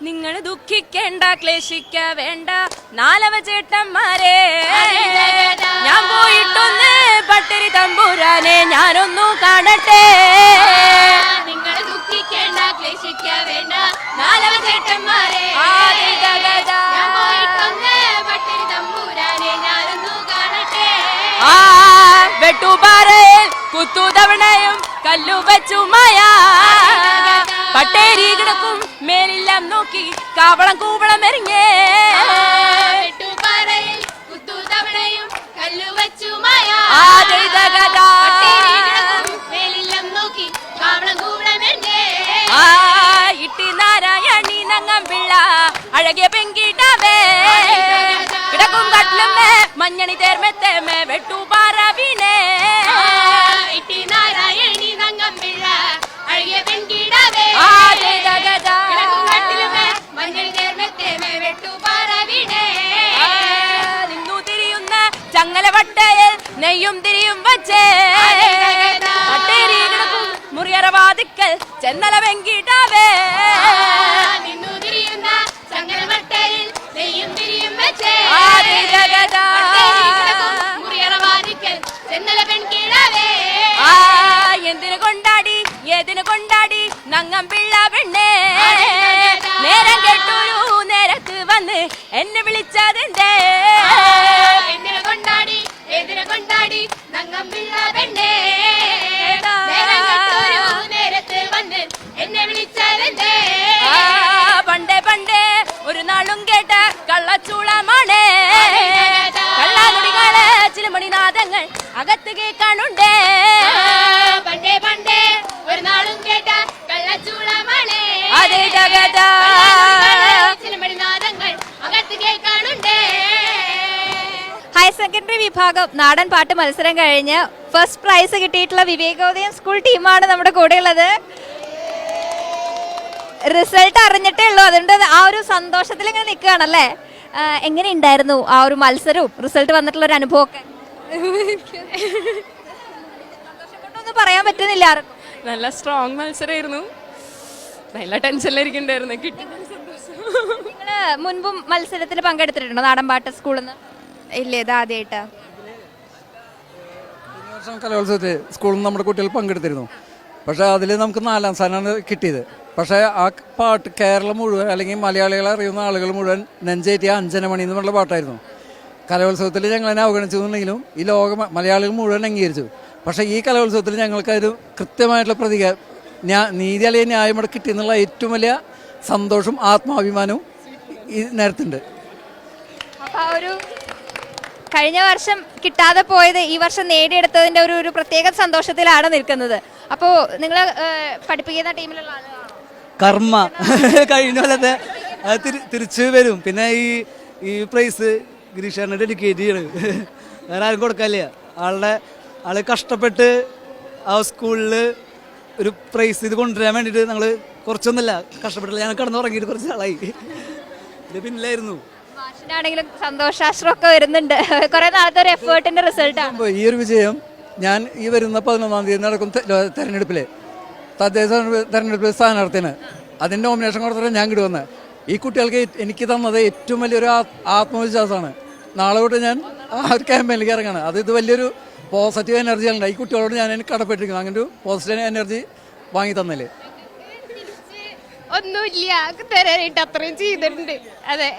നിങ്ങൾ ദുഃഖിക്കേണ്ട ക്ലേശിക്ക വേണ്ട നാലവ ചേട്ടന്മാരെ ഞാൻ പോയിട്ടൊന്ന് പട്ടിരി തമ്പുരാനെ ഞാനൊന്നു കാണട്ടെ നിങ്ങൾ ദുഃഖിക്കേണ്ട ക്ലേശിക്ക വേണ്ട നാലവ ചേട്ടന്മാരെ ഞാൻ പോയിട്ടൊന്ന് പട്ടിരി തമ്പുരാനെ ഞാനൊന്നു കാണട്ടെ വെട്ടുപാറയിൽ കുത്തുതവണയും കല്ലു വെച്ചുമായ പട്ടേരി കിടക്കും മേലെല്ലാം നോക്കി കാവളം കൂവളം എറിഞ്ഞേ വെട്ടുപാറയിൽ കുത്തുതവണയും കല്ലു വെച്ചുമായ മേലെല്ലാം നോക്കി കാവളം കൂവളം എറിഞ്ഞേ ഇട്ടി നാരായണി നങ്ങം പിള്ള അഴകിയ പെങ്കിട്ടവേ കിടക്കും കട്ടിലുമേ മഞ്ഞണി തേർമെത്തേമേ വെട്ടുപാറ വീണേ ഇട്ടി നാരായണി നങ്ങം പിള്ള അഴകിയ പെങ്കിടവേ മഞ്ഞൾ തേർമെത്തേമേ വെട്ടുപാറ വീണേ നിന്നു തിരിയുന്ന ചങ്ങലവട്ടയിൽ നെയ്യും തിരിയും വച്ചേ പട്ടേരി കിടക്കും മുറിയറവാതിക്കൽ ചെന്നല വെങ്കിട്ടവേ നിന്നു തിരിയുന്ന ചങ്ങലവട്ടയിൽ നെയ്യും തിരിയും വെച്ചേ മുറിയറവാതിക്കൽ ചെന്നല പെൺകിടവേ എന്തിനു കൊണ്ടാടി ഏതിനു കൊണ്ടാടി നങ്ങം പിള്ള പെണ്ണേ നേരം കേട്ടൊരു നേരത്ത് വന്ന് എന്നെ വിളിച്ചതെന്തേ എന്തിനു കൊണ്ടാടി ഏതിനു കൊണ്ടാടി നങ്ങം പിള്ള പെണ്ണേ നേരത്ത് വന്ന് എന്നെ വിളിച്ചതെന്തേ പണ്ടേ പണ്ടേ ഒരു നാളും കേട്ട കള്ളച്ചൂളമാണേ കള്ളാനുടികള് ചിലമണിനാദങ്ങൾ അകത്ത് കേൾക്കാനുണ്ടേ പണ്ടേ പണ്ടേ ഒരു നാളും കേട്ട കള്ളച്ചൂളമാണേ ചിലമണിനാദങ്ങൾ അകത്ത് കേൾക്കാനുണ്ടേ. ഹയർ സെക്കൻഡറി വിഭാഗം നാടൻ പാട്ട് മത്സരം കഴിഞ്ഞ് ഫസ്റ്റ് പ്രൈസ് കിട്ടിയിട്ടുള്ള വിവേകോദയം സ്കൂൾ ടീമാണ് നമ്മുടെ കൂടെയുള്ളത്. റിസൾട്ട് അറിഞ്ഞിട്ടേ ഉള്ളൂ, അതുകൊണ്ട് ആ ഒരു സന്തോഷത്തിൽ ഇങ്ങനെ നിൽക്കുകയാണല്ലേ. എങ്ങനെ ഉണ്ടായിരുന്നു ആ ഒരു മത്സരവും റിസൾട്ട് വന്നിട്ടുള്ള ഒരു അനുഭവമൊക്കെ? സന്തോഷപ്പെട്ടൊന്നും പറയാൻ പറ്റുന്നില്ല. നല്ല സ്ട്രോങ് മത്സരമായിരുന്നു, നല്ല ടെൻഷനിലിരിക്കണ്ടായിരുന്നു. കിട്ടി. നിങ്ങള് മുൻപും മത്സരത്തിൽ പങ്കെടുത്തിട്ടുണ്ടോ നാടൻ പാട്ട് സ്കൂളിൽ നിന്ന്? ഇല്ല, ഇത് ആദ്യമായിട്ടാ. കലോത്സവത്തിൽ സ്കൂളിൽ നിന്ന് നമ്മുടെ കുട്ടികൾ പങ്കെടുത്തിരുന്നു. പക്ഷേ അതിൽ നമുക്ക് 4ാം സ്ഥാനമാണ് കിട്ടിയത്. പക്ഷേ ആ പാട്ട് കേരളം മുഴുവൻ അല്ലെങ്കിൽ മലയാളികളെ അറിയുന്ന ആളുകൾ മുഴുവൻ നെഞ്ചേറ്റിയ അഞ്ജനമണി എന്ന് പറഞ്ഞ പാട്ടായിരുന്നു. കലോത്സവത്തിൽ ഞങ്ങളതിനെ അവഗണിച്ചെന്നുണ്ടെങ്കിലും ഈ മലയാളികൾ മുഴുവൻ അംഗീകരിച്ചു. പക്ഷേ ഈ കലോത്സവത്തിൽ ഞങ്ങൾക്കൊരു കൃത്യമായിട്ടുള്ള നീതി അല്ലെങ്കിൽ ന്യായം ഇവിടെ കിട്ടിയെന്നുള്ള ഏറ്റവും വലിയ സന്തോഷവും ആത്മാഭിമാനവും ഈ നേരത്തുണ്ട്. അപ്പോൾ ഒരു കഴിഞ്ഞ വർഷം കിട്ടാതെ പോയത് ഈ വർഷം നേടിയെടുത്തതിൻ്റെ ഒരു പ്രത്യേക സന്തോഷത്തിലാണ് നിൽക്കുന്നത്. അപ്പോൾ നിങ്ങൾ പഠിപ്പിക്കുന്ന ടീമിലുള്ള ആളുകളാണ്. കർമ്മ കഴിഞ്ഞ കൊല്ലത്തെ തിരിച്ച് വരും. പിന്നെ ഈ പ്രൈസ് ഗിരീഷാറിനെ ഡെഡിക്കേറ്റ് ചെയ്യണം, വേറെ ആരും കൊടുക്കാനില്ല. ആള് കഷ്ടപ്പെട്ട് ആ സ്കൂളിൽ ഒരു പ്രൈസ് ഇത് കൊണ്ടുവരാൻ വേണ്ടിയിട്ട് ഞങ്ങൾ കുറച്ചൊന്നുമില്ല കഷ്ടപ്പെട്ടില്ല. ഞങ്ങൾ കിടന്നുറങ്ങിയിട്ട് കുറച്ച് ആളായി. ഇത് പിന്നിലായിരുന്നു. മാഷിനാണെങ്കിലും സന്തോഷാശ്രമൊക്കെ വരുന്നുണ്ട്. കുറെ നാളത്തെ ഒരു എഫേർട്ടിന്റെ റിസൾട്ടാണ് ഈ ഒരു വിജയം. ഞാൻ ഈ വരുന്ന 11-ാം തീയതി നടക്കും തെരഞ്ഞെടുപ്പിലെ തദ്ദേശ തെരഞ്ഞെടുപ്പിലെ സ്ഥാനാർത്ഥിന് അതിൻ്റെ നോമിനേഷൻ കൊടുത്തിട്ട് ഞാൻ കിട്ടുവന്നത്. ഈ കുട്ടികൾക്ക് എനിക്ക് തന്നത് ഏറ്റവും വലിയൊരു ആത്മവിശ്വാസമാണ്. നാളെ തൊട്ട് ഞാൻ ആ ഒരു ക്യാമ്പയിനിലേക്ക് ഇറങ്ങാണ്. ഇത് വലിയൊരു പോസിറ്റീവ് എനർജിയാണ്. ഈ കുട്ടികളോട് ഞാൻ എനിക്ക് കടപ്പെട്ടിരിക്കുന്നു. അങ്ങനെ ഒരു പോസിറ്റീവ് എനർജി വാങ്ങി തന്നില്ലേ. ഒന്നുമില്ല, തരാനായിട്ട് അത്രയും ചെയ്തിട്ടുണ്ട്. അതെ.